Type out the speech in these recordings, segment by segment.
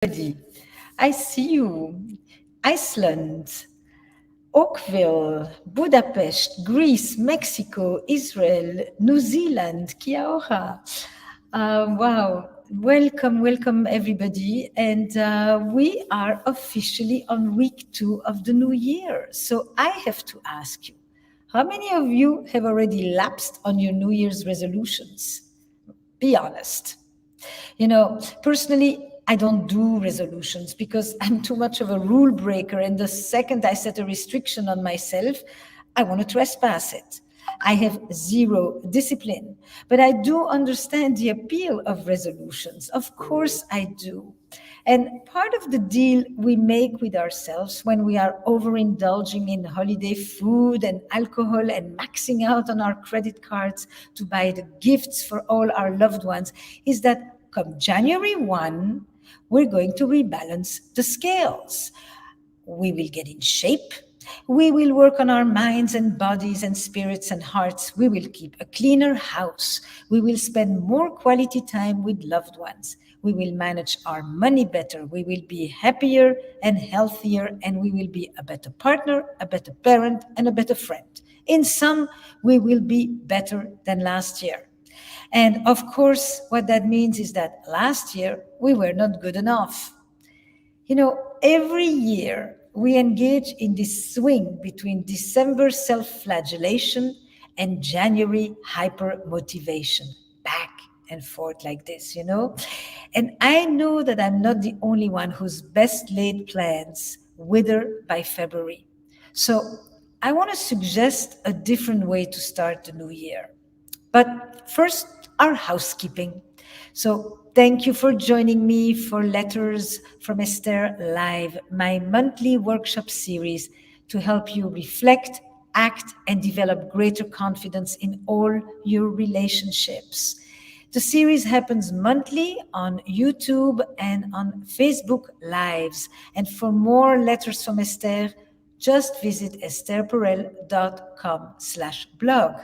everybody. I see you. Iceland, Oakville, Budapest, Greece, Mexico, Israel, New Zealand, Kia ora. Wow. Welcome, everybody. And we are officially on week 2 of the new year. So I have to ask you, how many of you have already lapsed on your New Year's resolutions? Be honest. Personally, I don't do resolutions because I'm too much of a rule breaker. And the second I set a restriction on myself, I want to trespass it. I have zero discipline. But I do understand the appeal of resolutions. Of course, I do. And part of the deal we make with ourselves when we are overindulging in holiday food and alcohol and maxing out on our credit cards to buy the gifts for all our loved ones is that come January 1, we're going to rebalance the scales. We will get in shape. We will work on our minds and bodies and spirits and hearts. We will keep a cleaner house. We will spend more quality time with loved ones. We will manage our money better. We will be happier and healthier, and we will be a better partner, a better parent, and a better friend. In sum, we will be better than last year. And of course, what that means is that last year we were not good enough. Every year we engage in this swing between December self-flagellation and January hyper-motivation, back and forth like this. And I know that I'm not the only one whose best laid plans wither by February. So I want to suggest a different way to start the new year. But first, our housekeeping. So thank you for joining me for Letters from Esther Live, my monthly workshop series to help you reflect, act, and develop greater confidence in all your relationships. The series happens monthly on YouTube and on Facebook Lives. And for more Letters from Esther, just visit estherperel.com/blog.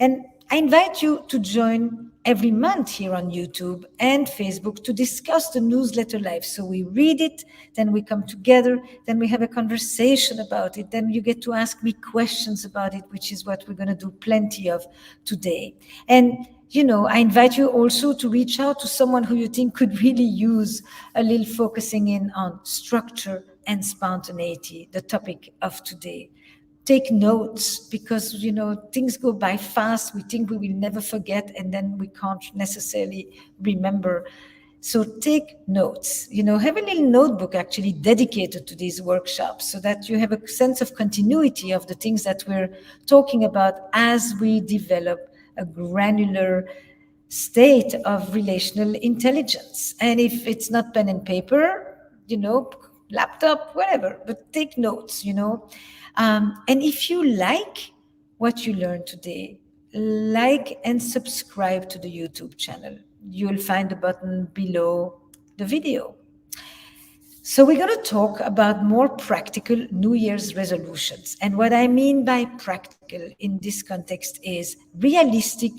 And I invite you to join every month here on YouTube and Facebook to discuss the newsletter live. So we read it, then we come together, then we have a conversation about it, then you get to ask me questions about it, which is what we're going to do plenty of today. And I invite you also to reach out to someone who you think could really use a little focusing in on structure and spontaneity, the topic of today. Take notes because, things go by fast. We think we will never forget, and then we can't necessarily remember. So take notes, have a little notebook actually dedicated to these workshops so that you have a sense of continuity of the things that we're talking about as we develop a granular state of relational intelligence. And if it's not pen and paper, laptop, whatever, but take notes, and if you like what you learned today, like and subscribe to the YouTube channel. You'll find the button below the video. So we're going to talk about more practical New Year's resolutions. And what I mean by practical in this context is realistic,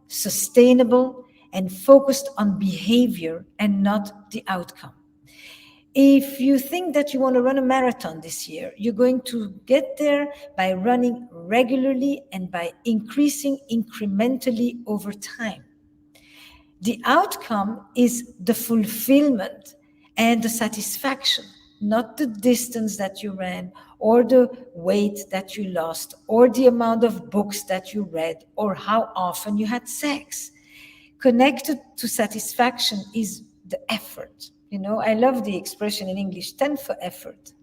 sustainable, and focused on behavior and not the outcome. If you think that you want to run a marathon this year, you're going to get there by running regularly and by increasing incrementally over time. The outcome is the fulfillment and the satisfaction, not the distance that you ran or the weight that you lost or the amount of books that you read or how often you had sex. Connected to satisfaction is the effort. I love the expression in English, 10 for effort.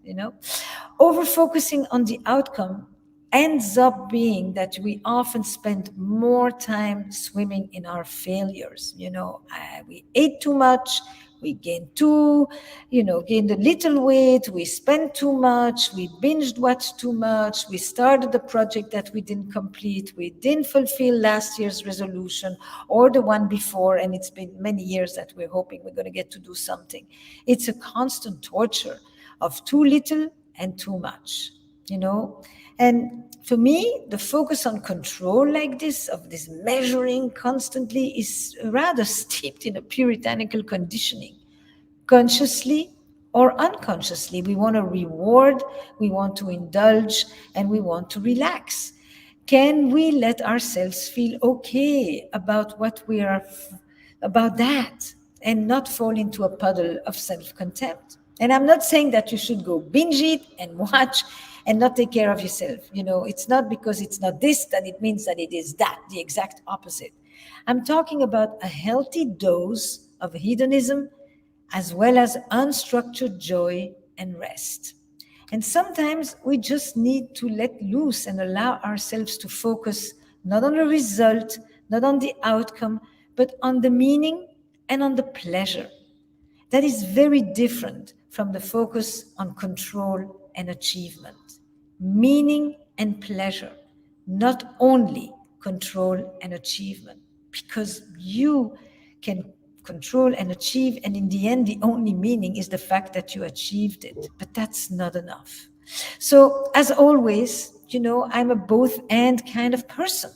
Over focusing on the outcome ends up being that we often spend more time swimming in our failures. We ate too much, we gained gained a little weight, we spent too much, we binged watched too much, we started a project that we didn't complete, we didn't fulfill last year's resolution or the one before, and it's been many years that we're hoping we're going to get to do something. It's a constant torture of too little and too much, And for me, the focus on control like this, of this measuring constantly, is rather steeped in a puritanical conditioning. consciously or unconsciously. We want to reward, we want to indulge, and we want to relax. Can we let ourselves feel okay about what we are, about that, and not fall into a puddle of self contempt? And I'm not saying that you should go binge eat and watch and not take care of yourself. It's not because it's not this that it means that it is that, the exact opposite. I'm talking about a healthy dose of hedonism as well as unstructured joy and rest. And sometimes we just need to let loose and allow ourselves to focus not on the result, not on the outcome, but on the meaning and on the pleasure. That is very different from the focus on control and achievement. Meaning and pleasure, not only control and achievement, because you can control and achieve, and in the end, the only meaning is the fact that you achieved it. But that's not enough. So, as always, I'm a both and kind of person.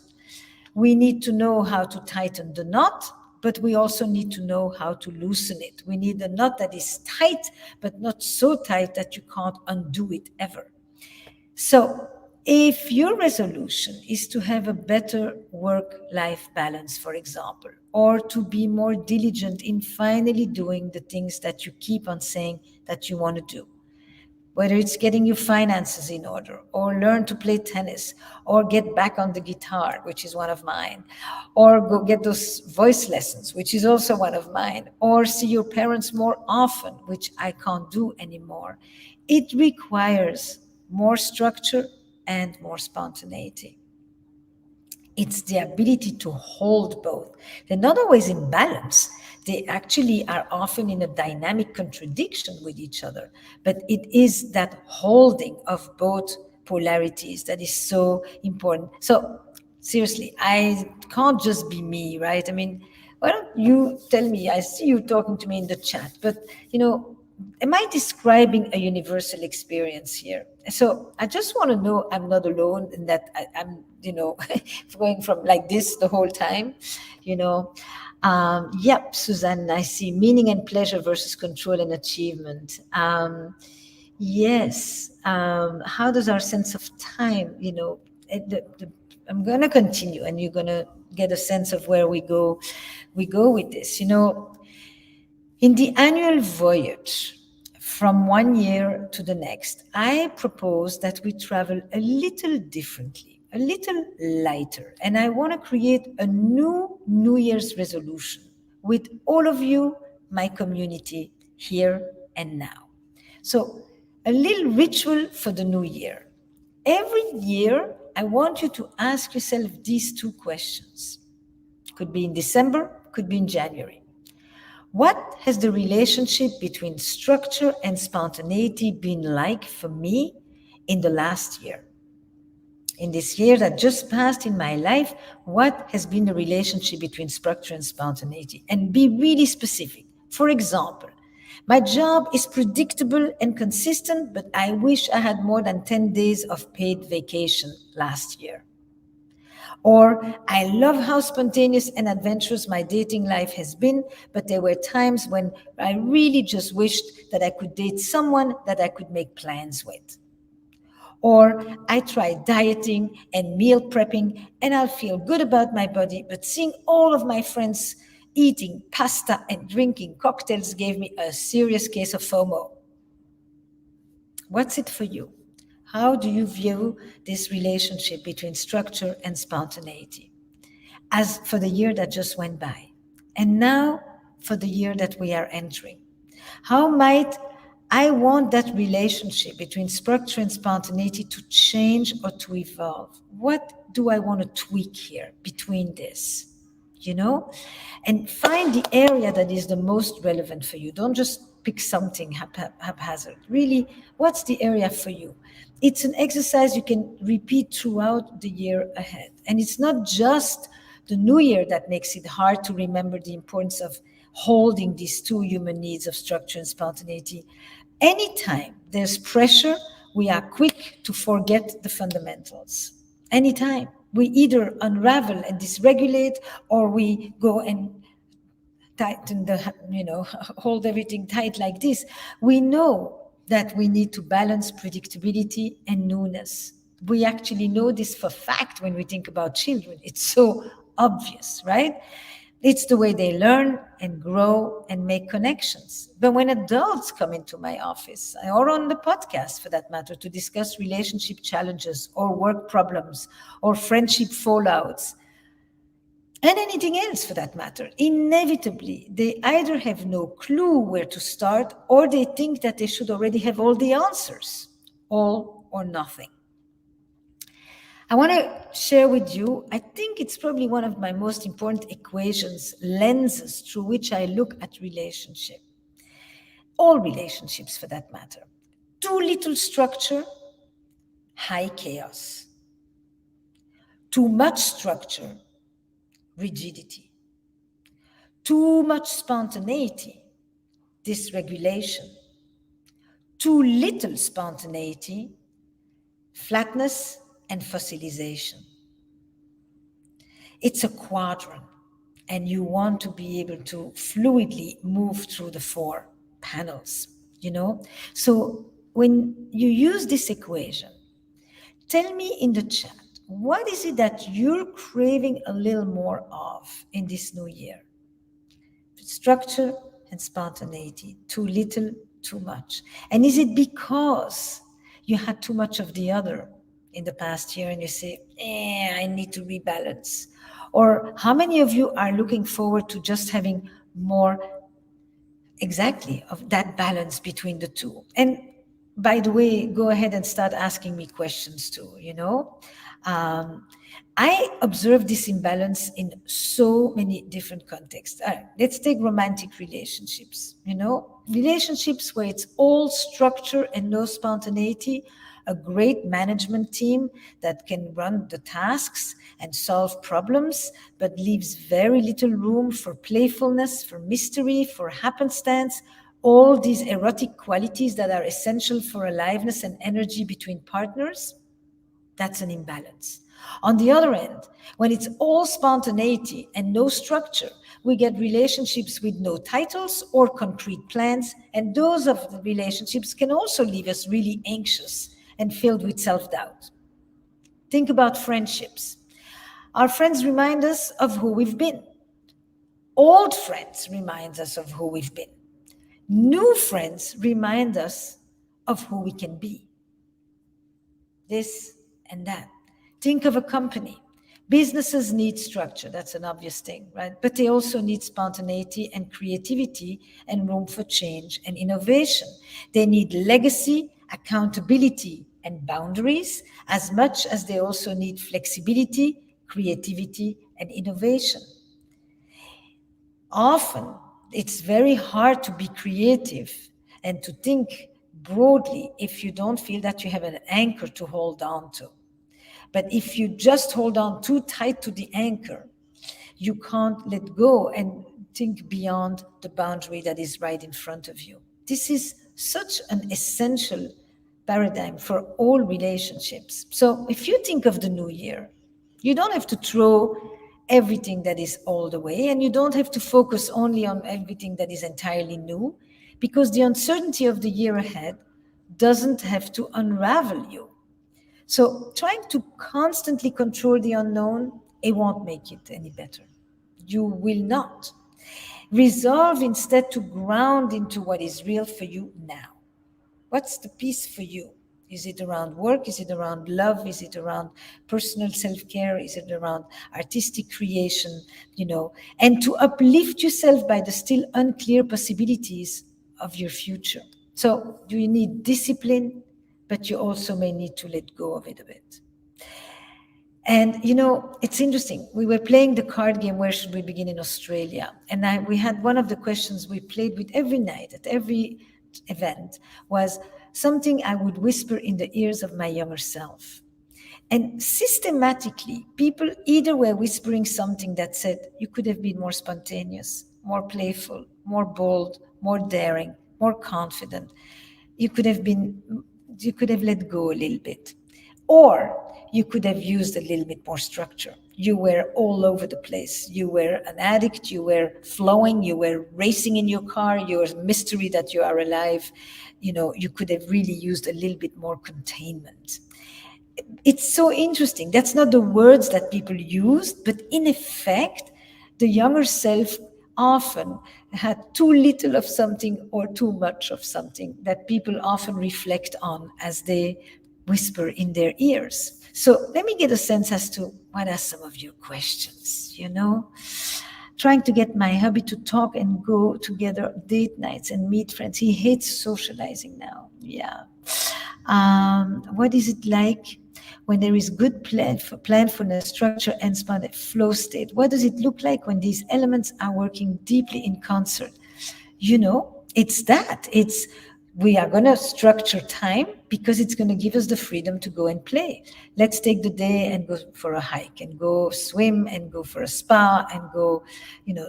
We need to know how to tighten the knot, but we also need to know how to loosen it. We need a knot that is tight, but not so tight that you can't undo it ever. So, if your resolution is to have a better work life balance, for example, or to be more diligent in finally doing the things that you keep on saying that you want to do, whether it's getting your finances in order, or learn to play tennis, or get back on the guitar, which is one of mine, or go get those voice lessons, which is also one of mine, or see your parents more often, which I can't do anymore. It requires more structure and more spontaneity. It's the ability to hold both. They're not always in balance. They actually are often in a dynamic contradiction with each other. But it is that holding of both polarities that is so important. So, seriously, I can't just be me, right? I mean, why don't you tell me? I see you talking to me in the chat, but am I describing a universal experience here? So I just want to know I'm not alone and that I'm, going from like this the whole time, you know. Yep, Suzanne, I see meaning and pleasure versus control and achievement. Yes. How does our sense of time, I'm going to continue and you're going to get a sense of where we go with this. In the annual voyage from one year to the next, I propose that we travel a little differently, a little lighter, and I want to create a new New Year's resolution with all of you, my community, here and now. So, a little ritual for the new year. Every year, I want you to ask yourself these two questions. Could be in December, could be in January. What has the relationship between structure and spontaneity been like for me in the last year? In this year that just passed in my life, what has been the relationship between structure and spontaneity? And be really specific. For example, my job is predictable and consistent, but I wish I had more than 10 days of paid vacation last year. Or, I love how spontaneous and adventurous my dating life has been, but there were times when I really just wished that I could date someone that I could make plans with. Or, I tried dieting and meal prepping and I'll feel good about my body, but seeing all of my friends eating pasta and drinking cocktails gave me a serious case of FOMO. What's it for you? How do you view this relationship between structure and spontaneity? As for the year that just went by, and now for the year that we are entering. How might I want that relationship between structure and spontaneity to change or to evolve? What do I want to tweak here between this? You know? And find the area that is the most relevant for you. Don't just pick something haphazard. Really, what's the area for you? It's an exercise you can repeat throughout the year ahead. And it's not just the new year that makes it hard to remember the importance of holding these two human needs of structure and spontaneity. Anytime there's pressure, we are quick to forget the fundamentals. Anytime we either unravel and dysregulate or we go and tighten the, hold everything tight like this. We know that we need to balance predictability and newness. We actually know this for fact when we think about children. It's so obvious, right? It's the way they learn and grow and make connections. But when adults come into my office or on the podcast for that matter to discuss relationship challenges or work problems or friendship fallouts, and anything else for that matter, inevitably they either have no clue where to start or they think that they should already have all the answers, all or nothing. I want to share with you, I think it's probably one of my most important equations, lenses through which I look at relationship, all relationships for that matter. Too little structure, high chaos. Too much structure, rigidity. Too much spontaneity, dysregulation. Too little spontaneity, flatness and fossilization. It's a quadrant, and you want to be able to fluidly move through the four panels, So when you use this equation, tell me in the chat, what is it that you're craving a little more of in this new year? Structure and spontaneity, too little, too much. And is it because you had too much of the other in the past year and you say, I need to rebalance? Or how many of you are looking forward to just having more exactly of that balance between the two? And by the way, go ahead and start asking me questions too, I observe this imbalance in so many different contexts. All right, let's take romantic relationships, relationships where it's all structure and no spontaneity, a great management team that can run the tasks and solve problems, but leaves very little room for playfulness, for mystery, for happenstance, all these erotic qualities that are essential for aliveness and energy between partners. That's an imbalance. On the other end, when it's all spontaneity and no structure, we get relationships with no titles or concrete plans, and those of the relationships can also leave us really anxious and filled with self-doubt. Think about friendships. Our friends remind us of who we've been. Old friends remind us of who we've been. New friends remind us of who we can be. This and that. Think of a company. Businesses need structure, that's an obvious thing, right? But they also need spontaneity and creativity and room for change and innovation. They need legacy, accountability, and boundaries as much as they also need flexibility, creativity, and innovation. Often, it's very hard to be creative and to think broadly if you don't feel that you have an anchor to hold on to. But if you just hold on too tight to the anchor, you can't let go and think beyond the boundary that is right in front of you. This is such an essential paradigm for all relationships. So if you think of the new year, you don't have to throw everything that is all the way, and you don't have to focus only on everything that is entirely new, because the uncertainty of the year ahead doesn't have to unravel you. So trying to constantly control the unknown, it won't make it any better. You will not. Resolve instead to ground into what is real for you now. What's the piece for you? Is it around work? Is it around love? Is it around personal self-care? Is it around artistic creation? And to uplift yourself by the still unclear possibilities of your future. So do you need discipline? But you also may need to let go of it a bit. And it's interesting. We were playing the card game, Where Should We Begin, in Australia? And we had one of the questions we played with every night at every event was something I would whisper in the ears of my younger self. And systematically, people either were whispering something that said, you could have been more spontaneous, more playful, more bold, more daring, more confident. You could have let go a little bit. Or you could have used a little bit more structure. You were all over the place. You were an addict. You were flowing. You were racing in your car. You're a mystery that you are alive. You could have really used a little bit more containment. It's so interesting. That's not the words that people used, but in effect, the younger self often had too little of something or too much of something that people often reflect on as they whisper in their ears. So let me get a sense as to what are some of your questions. Trying to get my hubby to talk and go together date nights and meet friends. He hates socializing now. Yeah. What is it like when there is good planfulness, structure, and flow state? What does it look like when these elements are working deeply in concert? It's that. We are going to structure time because it's going to give us the freedom to go and play. Let's take the day and go for a hike and go swim and go for a spa and go,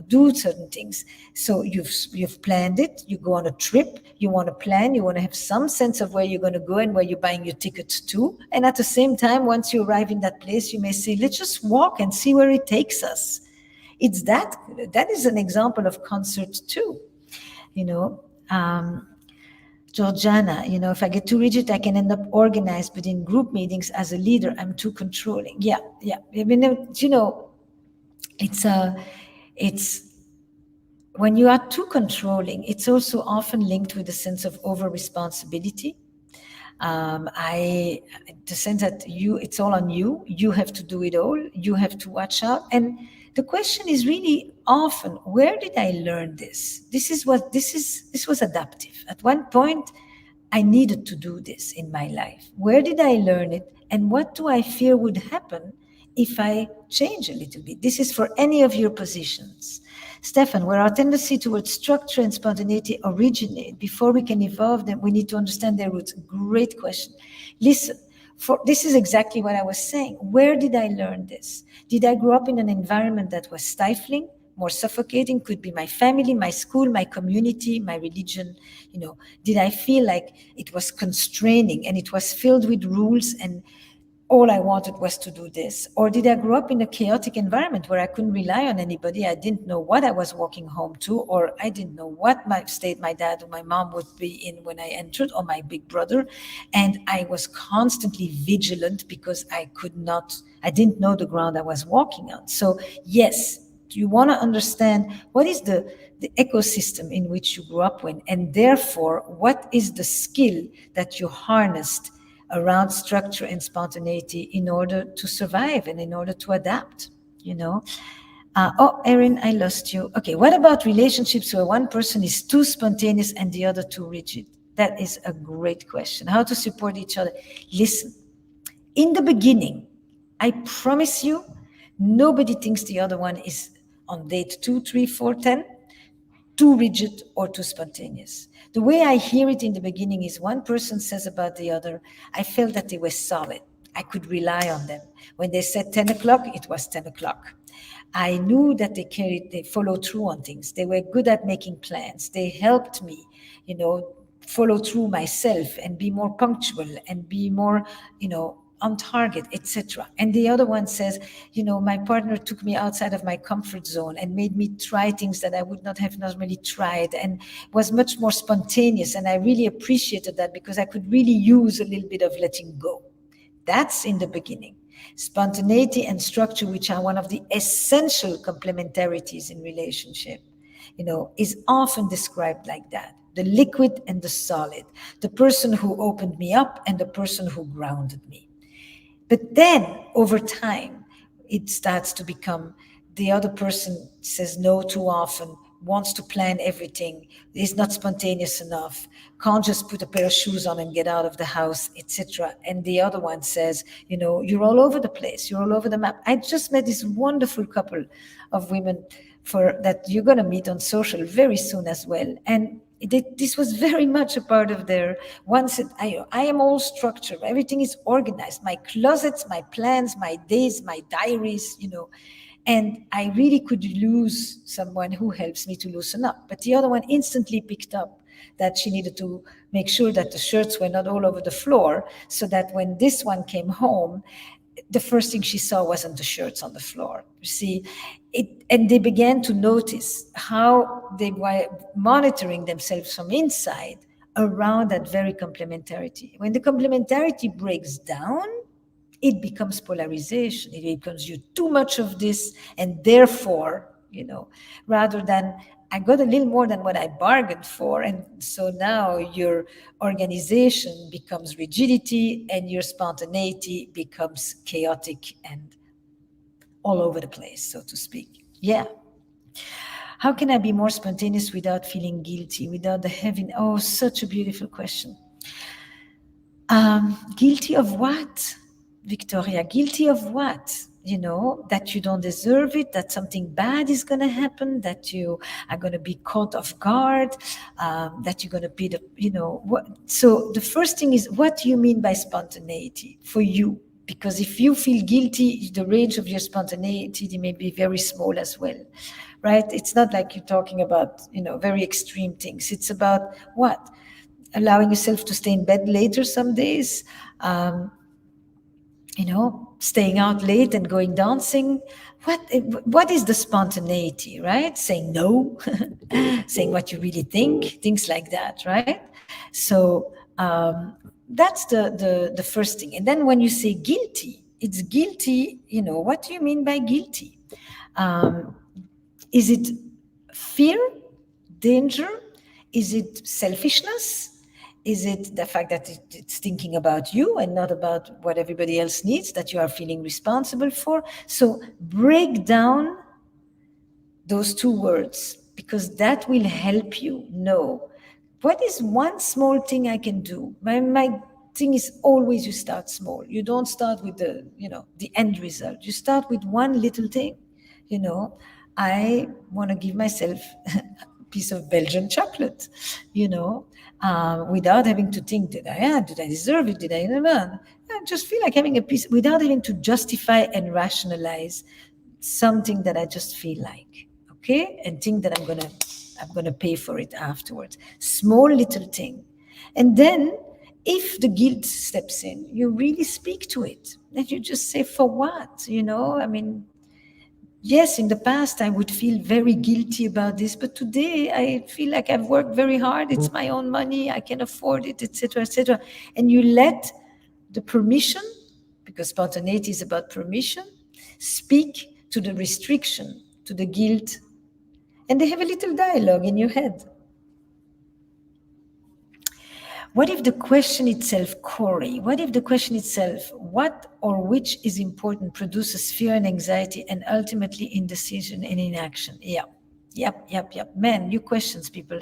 do certain things. So you've planned it. You go on a trip. You want to plan. You want to have some sense of where you're going to go and where you're buying your tickets to. And at the same time, once you arrive in that place, you may say, let's just walk and see where it takes us. It's that is an example of concert too. you know Georgiana, if I get too rigid, I can end up organized, but in group meetings as a leader, I'm too controlling. Yeah. I mean, it's it's when you are too controlling, it's also often linked with a sense of over responsibility. I The sense that it's all on you. You have to do it all. You have to watch out. And the question is really often, where did I learn this? This was adaptive. At one point, I needed to do this in my life. Where did I learn it? And what do I fear would happen if I change a little bit? This is for any of your positions. Stefan, where our tendency towards structure and spontaneity originate, before we can evolve them, we need to understand their roots. Great question. Listen, this is exactly what I was saying. Where did I learn this? Did I grow up in an environment that was stifling, more suffocating? Could be my family, my school, my community, my religion. Did I feel like it was constraining and it was filled with rules and all I wanted was to do this? Or did I grow up in a chaotic environment where I couldn't rely on anybody? I didn't know what I was walking home to, or I didn't know what state my dad or my mom would be in when I entered, or my big brother. And I was constantly vigilant because I didn't know the ground I was walking on. So yes, you want to understand what is the ecosystem in which you grew up in, and therefore, what is the skill that you harnessed around structure and spontaneity in order to survive and in order to adapt. Erin, I lost you. Okay, what about relationships where one person is too spontaneous and the other too rigid? That is a great question. How to support each other? Listen, in the beginning, I promise you, nobody thinks the other one is on date 2, 3, 4, 10 too rigid or too spontaneous. The way I hear it in the beginning is one person says about the other, I felt that they were solid. I could rely on them. When they said 10 o'clock, it was 10 o'clock. I knew that they followed through on things. They were good at making plans. They helped me, follow through myself and be more punctual and be more, on target, etc. And the other one says, my partner took me outside of my comfort zone and made me try things that I would not have normally tried, and was much more spontaneous. And I really appreciated that because I could really use a little bit of letting go. That's in the beginning. Spontaneity and structure, which are one of the essential complementarities in relationship, is often described like that. The liquid and the solid, the person who opened me up and the person who grounded me. But then over time, it starts to become the other person says no too often, wants to plan everything, is not spontaneous enough, can't just put a pair of shoes on and get out of the house, etc. And the other one says, you're all over the place, you're all over the map. I just met this wonderful couple of women that you're going to meet on social very soon as well. And this was very much a part of their one said, I am all structured, everything is organized, my closets, my plans, my days, my diaries, and I really could lose someone who helps me to loosen up. But the other one instantly picked up that she needed to make sure that the shirts were not all over the floor, so that when this one came home, the first thing she saw wasn't the shirts on the floor. You see, and they began to notice how they were monitoring themselves from inside around that very complementarity. When the complementarity breaks down, it becomes polarization. It becomes you too much of this, and therefore, rather than I got a little more than what I bargained for. And so now your organization becomes rigidity and your spontaneity becomes chaotic and all over the place, so to speak. Yeah. How can I be more spontaneous without feeling guilty, without the heavy? Oh, such a beautiful question. Guilty of what, Victoria? Guilty of what? That you don't deserve it, that something bad is going to happen, that you are going to be caught off guard, that you're going to be what? So the first thing is, what do you mean by spontaneity for you? Because if you feel guilty, the range of your spontaneity may be very small as well, right? It's not like you're talking about, very extreme things. It's about what? Allowing yourself to stay in bed later some days, staying out late and going dancing. What is the spontaneity, right? Saying no, saying what you really think, things like that, right? So that's the first thing. And then when you say guilty, it's guilty. What do you mean by guilty? Is it fear, danger? Is it selfishness? Is it the fact that it's thinking about you and not about what everybody else needs, that you are feeling responsible for? So break down those two words, because that will help you know what is one small thing I can do. My thing is always you start small. You don't start with the end result. You start with one little thing. I want to give myself a piece of Belgian chocolate, without having to think, did I deserve it? Did I? I just feel like having a piece without having to justify and rationalize something that I just feel like, okay, and think that I'm gonna pay for it afterwards. Small little thing, and then if the guilt steps in, you really speak to it, and you just say, for what? I mean, yes, in the past I would feel very guilty about this, but today I feel like I've worked very hard. It's my own money. I can afford it, etc., etc. And you let the permission, because spontaneity is about permission, speak to the restriction, to the guilt, and they have a little dialogue in your head. What if the question itself, Corey, what if the question itself, what or which is important, produces fear and anxiety and ultimately indecision and inaction? Yep. Man, you questions, people.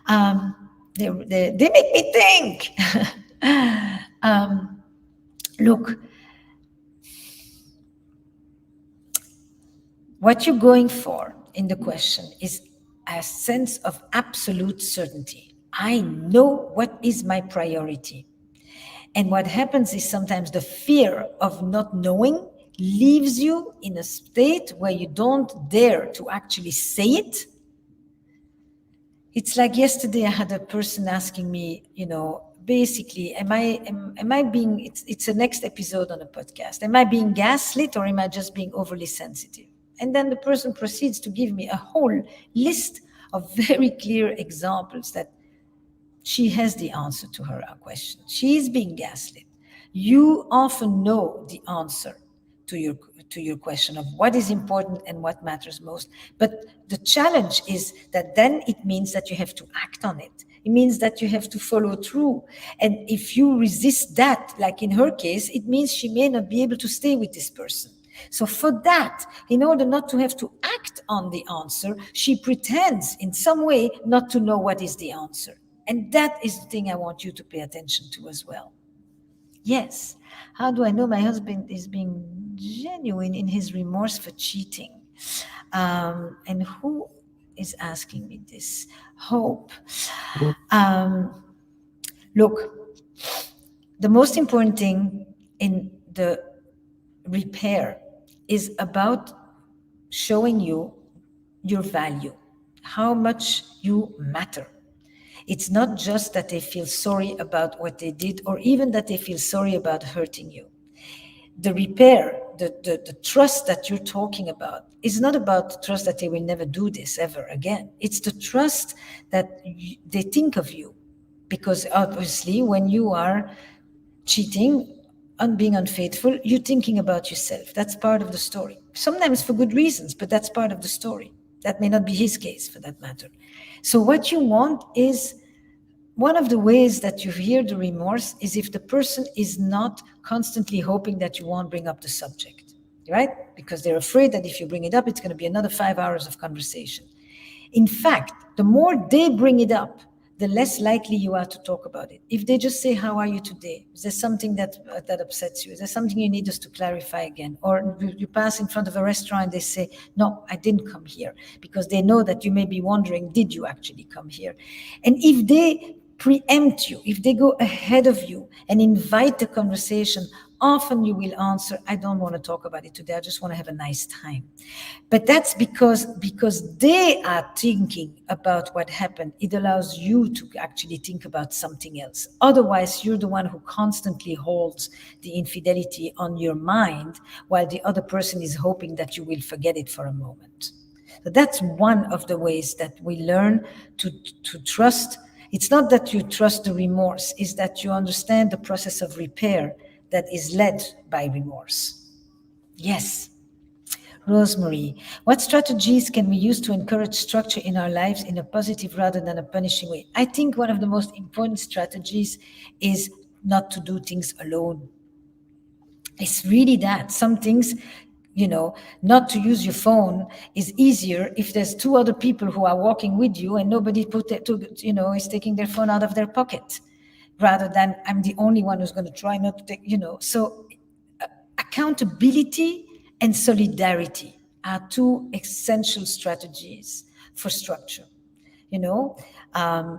They make me think. Look, what you're going for in the question is a sense of absolute certainty. I know what is my priority. And what happens is sometimes the fear of not knowing leaves you in a state where you don't dare to actually say it. It's like yesterday I had a person asking me, basically, am I being, it's a next episode on a podcast, am I being gaslit or am I just being overly sensitive? And then the person proceeds to give me a whole list of very clear examples that she has the answer to her question. She is being gaslit. You often know the answer to your question of what is important and what matters most. But the challenge is that then it means that you have to act on it. It means that you have to follow through. And if you resist that, like in her case, it means she may not be able to stay with this person. So for that, in order not to have to act on the answer, she pretends in some way not to know what is the answer. And that is the thing I want you to pay attention to as well. Yes. How do I know my husband is being genuine in his remorse for cheating? And who is asking me this? Hope. Look, the most important thing in the repair is about showing you your value, how much you matter. It's not just that they feel sorry about what they did or even that they feel sorry about hurting you. The repair, the trust that you're talking about is not about the trust that they will never do this ever again. It's the trust that they think of you. Because obviously, when you are cheating and being unfaithful, you're thinking about yourself. That's part of the story. Sometimes for good reasons, but that's part of the story. That may not be his case for that matter. So, what you want is one of the ways that you hear the remorse is if the person is not constantly hoping that you won't bring up the subject, right? Because they're afraid that if you bring it up, it's going to be another 5 hours of conversation. In fact, the more they bring it up, the less likely you are to talk about it. If they just say, "How are you today? Is there something that upsets you? Is there something you need us to clarify again?" Or you pass in front of a restaurant, they say, "No, I didn't come here," because they know that you may be wondering, "Did you actually come here?" And if they preempt you, if they go ahead of you and invite the conversation, often you will answer, "I don't want to talk about it today. I just want to have a nice time." But that's because they are thinking about what happened. It allows you to actually think about something else. Otherwise, you're the one who constantly holds the infidelity on your mind while the other person is hoping that you will forget it for a moment. So that's one of the ways that we learn to trust. It's not that you trust the remorse, it's that you understand the process of repair that is led by remorse. Yes. Rosemary, what strategies can we use to encourage structure in our lives in a positive rather than a punishing way? I think one of the most important strategies is not to do things alone. It's really that. Some things, not to use your phone is easier if there's two other people who are walking with you and nobody is taking their phone out of their pocket, rather than I'm the only one who's going to try not to take. So accountability and solidarity are two essential strategies for structure. You know, I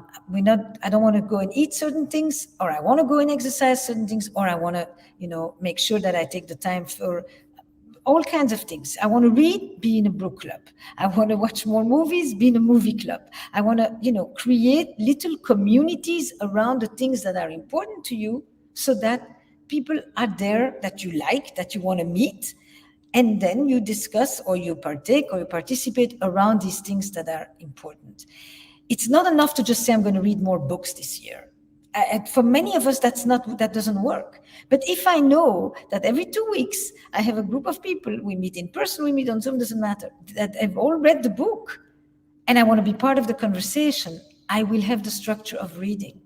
don't want to go and eat certain things, or I want to go and exercise certain things, or I want to, make sure that I take the time for all kinds of things. I want to read, be in a book club. I want to watch more movies, be in a movie club. I want to, create little communities around the things that are important to you so that people are there that you like, that you want to meet. And then you discuss or you partake or you participate around these things that are important. It's not enough to just say, I'm going to read more books this year. For many of us, that doesn't work. But if I know that every 2 weeks I have a group of people, we meet in person, we meet on Zoom, doesn't matter, that have all read the book, and I want to be part of the conversation, I will have the structure of reading.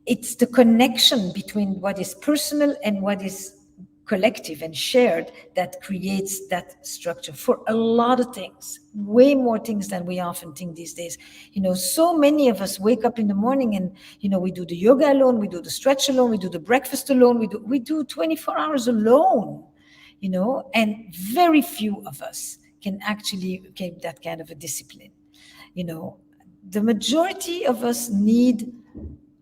It's the connection between what is personal and what is collective and shared that creates that structure for a lot of things, way more things than we often think these days. So many of us wake up in the morning and we do the yoga alone, we do the stretch alone, we do the breakfast alone, we do 24 hours alone, and very few of us can actually keep that kind of a discipline. The majority of us need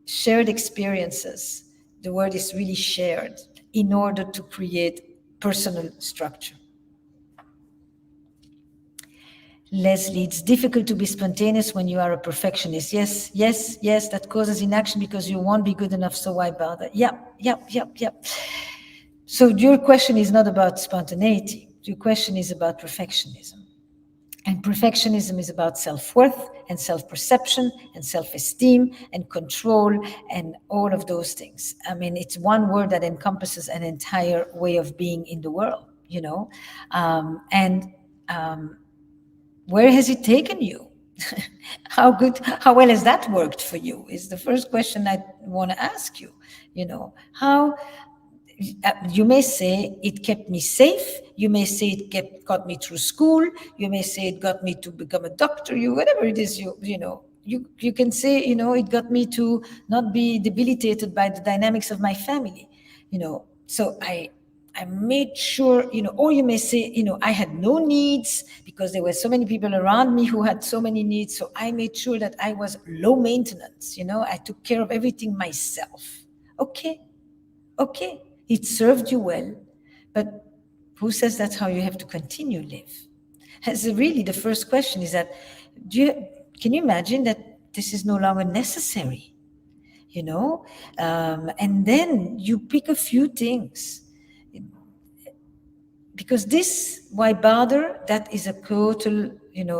shared experiences. The word is really shared in order to create personal structure. Leslie, it's difficult to be spontaneous when you are a perfectionist. Yes, that causes inaction because you won't be good enough, so why bother? Yep. So your question is not about spontaneity. Your question is about perfectionism. And perfectionism is about self-worth and self-perception and self-esteem and control and all of those things. I mean, it's one word that encompasses an entire way of being in the world, where has it taken you? How well has that worked for you? Is the first question I want to ask you. How you may say it kept me safe. You may say it got me through school. You may say it got me to become a doctor. Whatever it is, you can say, it got me to not be debilitated by the dynamics of my family. So I made sure, or you may say, I had no needs because there were so many people around me who had so many needs. So I made sure that I was low maintenance. I took care of everything myself. Okay. It served you well, but who says that's how you have to continue live? As really the first question is that, can you imagine that this is no longer necessary, and then you pick a few things, because this, why bother, that is a total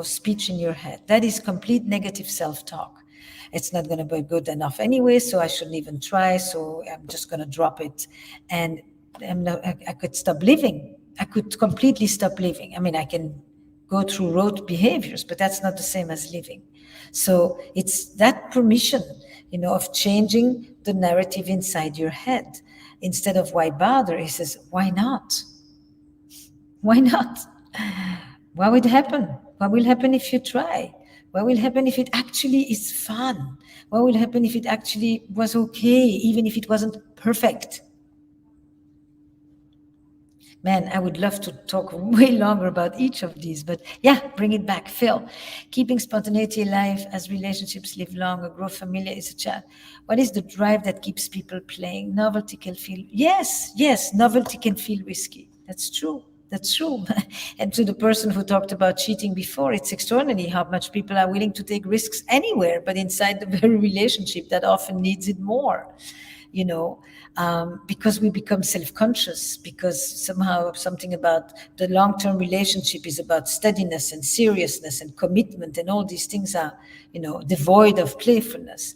speech in your head. That is complete negative self-talk. It's not going to be good enough anyway, so I shouldn't even try, so I'm just going to drop it. And I could stop living. I could completely stop living. I mean, I can go through rote behaviors, but that's not the same as living. So it's that permission, of changing the narrative inside your head. Instead of why bother, he says, why not? Why not? What would happen? What will happen if you try? What will happen if it actually is fun? What will happen if it actually was okay, even if it wasn't perfect? Man, I would love to talk way longer about each of these, but yeah, bring it back. Phil, keeping spontaneity alive as relationships live longer, grow familiar is a challenge. What is the drive that keeps people playing? Novelty can feel, yes, novelty can feel risky. That's true. That's true. And to the person who talked about cheating before, it's extraordinary how much people are willing to take risks anywhere, but inside the very relationship that often needs it more. Because we become self-conscious, because somehow something about the long-term relationship is about steadiness and seriousness and commitment, and all these things are, devoid of playfulness.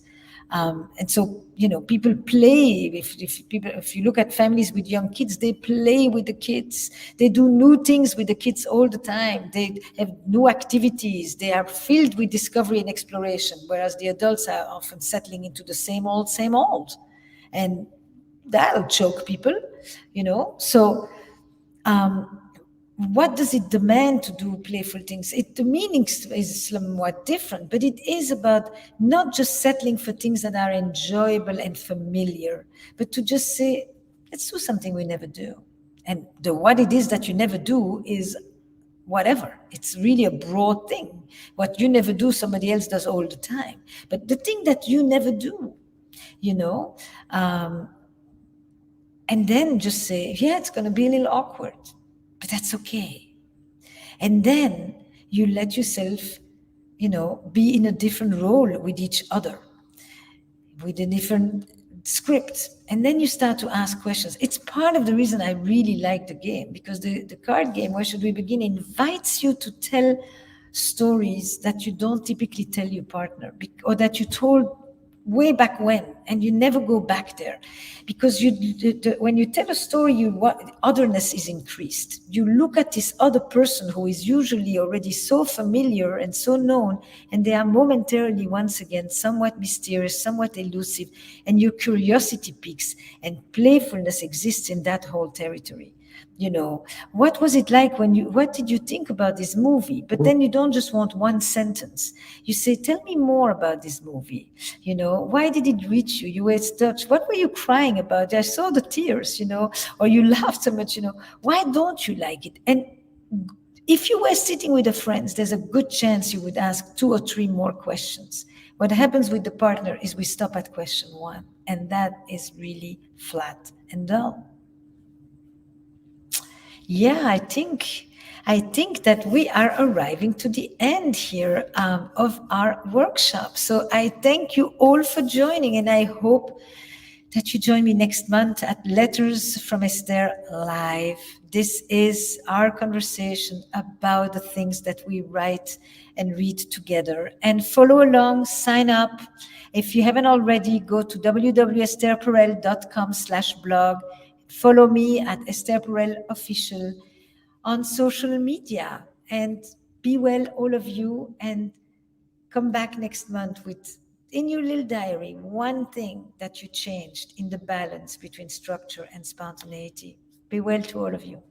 And so, people play. If you look at families with young kids, they play with the kids. They do new things with the kids all the time. They have new activities. They are filled with discovery and exploration, whereas the adults are often settling into the same old, same old. And that'll choke people, So, what does it demand to do playful things? The meaning is somewhat different, but it is about not just settling for things that are enjoyable and familiar, but to just say, let's do something we never do. And what it is that you never do is whatever. It's really a broad thing. What you never do, somebody else does all the time. But the thing that you never do, you know, um, and then just say, yeah, it's going to be a little awkward, but that's okay. And then you let yourself, be in a different role with each other, with a different script. And then you start to ask questions. It's part of the reason I really like the game, because the card game, Where Should We Begin, invites you to tell stories that you don't typically tell your partner, or that you told way back when, and you never go back there, because when you tell a story, otherness is increased. You look at this other person who is usually already so familiar and so known, and they are momentarily once again somewhat mysterious, somewhat elusive, and your curiosity peaks, and playfulness exists in that whole territory. What was it like what did you think about this movie? But then you don't just want one sentence. You say, tell me more about this movie. Why did it reach you? You were touched. What were you crying about? I saw the tears, or you laughed so much, Why don't you like it? And if you were sitting with a friend, there's a good chance you would ask 2 or 3 more questions. What happens with the partner is we stop at question 1, and that is really flat and dull. Yeah, I think that we are arriving to the end here of our workshop. So I thank you all for joining, and I hope that you join me next month at Letters from Esther Live. This is our conversation about the things that we write and read together. And follow along, sign up. If you haven't already, go to www.estherperel.com/blog. Follow me at Esther Perel Official on social media. And be well, all of you, and come back next month with, in your little diary, one thing that you changed in the balance between structure and spontaneity. Be well to all of you.